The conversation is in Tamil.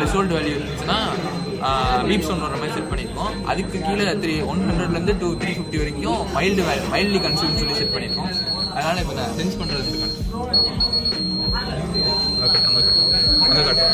த்ரெஷோல்டு வேல்யூ இருந்துச்சுன்னா பீப் சவுண்ட் வர மாதிரி செட் பண்ணியிருக்கோம். அதுக்கு கீழே 100லேருந்து 350 வரைக்கும் மைல்ட்லி கன்சியூம் சொல்லி செட் பண்ணியிருக்கோம். அதனால் இப்போ நான் சென்ஸ் பண்ணுறது ஓகே அங்கே காட்டு